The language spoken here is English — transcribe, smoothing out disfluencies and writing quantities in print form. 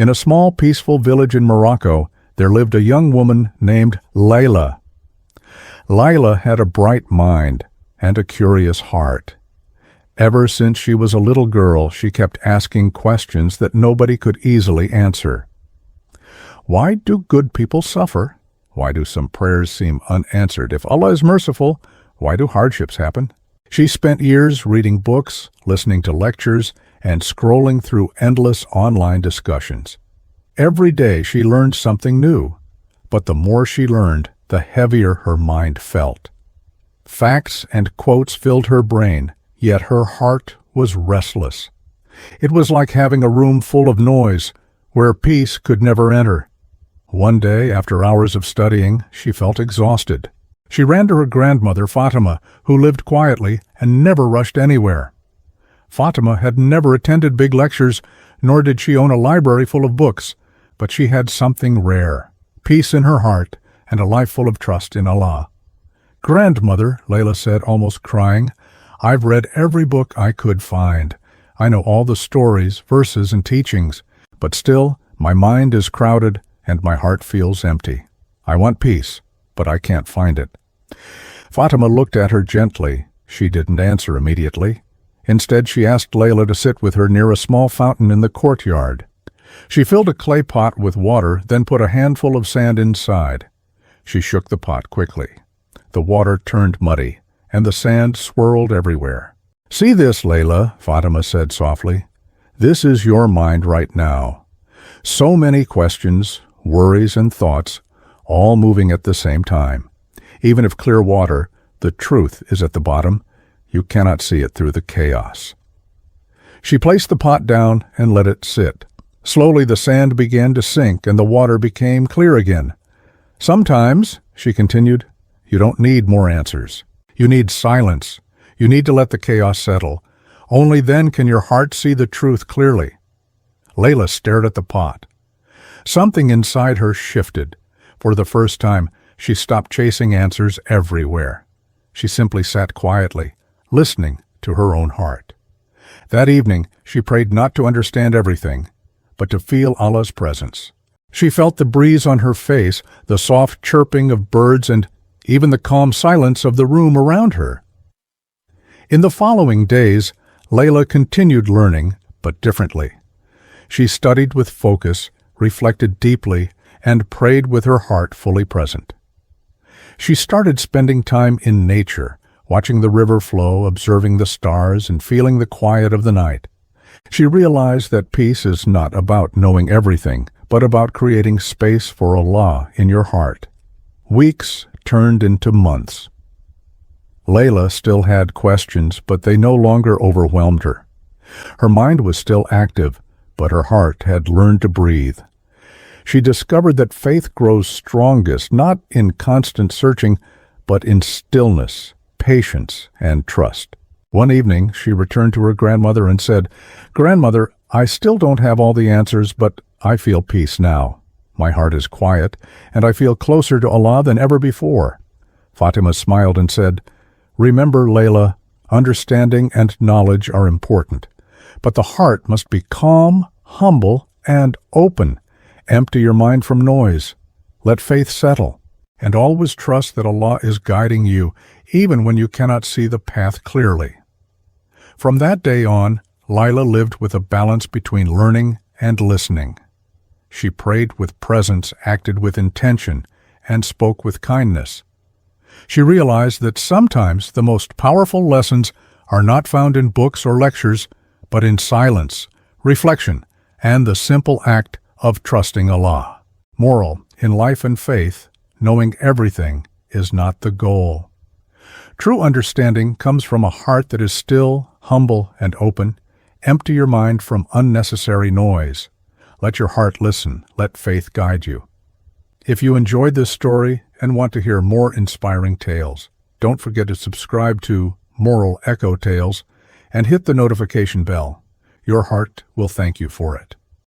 In a small, peaceful village in Morocco, there lived a young woman named Layla. Layla had a bright mind and a curious heart. Ever since she was a little girl, she kept asking questions that nobody could easily answer. Why do good people suffer? Why do some prayers seem unanswered? If Allah is merciful, why do hardships happen? She spent years reading books, listening to lectures, and scrolling through endless online discussions. Every day she learned something new, but the more she learned, the heavier her mind felt. Facts and quotes filled her brain, yet her heart was restless. It was like having a room full of noise, where peace could never enter. One day, after hours of studying, she felt exhausted. She ran to her grandmother, Fatima, who lived quietly and never rushed anywhere. Fatima had never attended big lectures, nor did she own a library full of books, but she had something rare, peace in her heart and a life full of trust in Allah. "Grandmother," Layla said, almost crying, "I've read every book I could find. I know all the stories, verses, and teachings, but still, my mind is crowded and my heart feels empty. I want peace, but I can't find it." Fatima looked at her gently. She didn't answer immediately. Instead, she asked Layla to sit with her near a small fountain in the courtyard. She filled a clay pot with water, then put a handful of sand inside. She shook the pot quickly. The water turned muddy, and the sand swirled everywhere. "See this, Layla," Fatima said softly. "This is your mind right now. So many questions, worries, and thoughts, all moving at the same time. Even if clear water, the truth is at the bottom. You cannot see it through the chaos." She placed the pot down and let it sit. Slowly the sand began to sink and the water became clear again. "Sometimes," she continued, "you don't need more answers. You need silence. You need to let the chaos settle. Only then can your heart see the truth clearly." Layla stared at the pot. Something inside her shifted. For the first time, she stopped chasing answers everywhere. She simply sat quietly, listening to her own heart. That evening, she prayed not to understand everything, but to feel Allah's presence. She felt the breeze on her face, the soft chirping of birds, and even the calm silence of the room around her. In the following days, Layla continued learning, but differently. She studied with focus, reflected deeply, and prayed with her heart fully present. She started spending time in nature, watching the river flow, observing the stars, and feeling the quiet of the night. She realized that peace is not about knowing everything, but about creating space for Allah in your heart. Weeks turned into months. Layla still had questions, but they no longer overwhelmed her. Her mind was still active, but her heart had learned to breathe. She discovered that faith grows strongest not in constant searching, but in stillness, patience, and trust. One evening, she returned to her grandmother and said, "Grandmother, I still don't have all the answers, but I feel peace now. My heart is quiet, and I feel closer to Allah than ever before." Fatima smiled and said, "Remember, Layla, understanding and knowledge are important, but the heart must be calm, humble, and open. Empty your mind from noise. Let faith settle, and always trust that Allah is guiding you, even when you cannot see the path clearly." From that day on, Layla lived with a balance between learning and listening. She prayed with presence, acted with intention, and spoke with kindness. She realized that sometimes the most powerful lessons are not found in books or lectures, but in silence, reflection, and the simple act of trusting Allah. Moral: in life and faith, knowing everything is not the goal. True understanding comes from a heart that is still, humble, and open. Empty your mind from unnecessary noise. Let your heart listen. Let faith guide you. If you enjoyed this story and want to hear more inspiring tales, don't forget to subscribe to Moral Echo Tales and hit the notification bell. Your heart will thank you for it.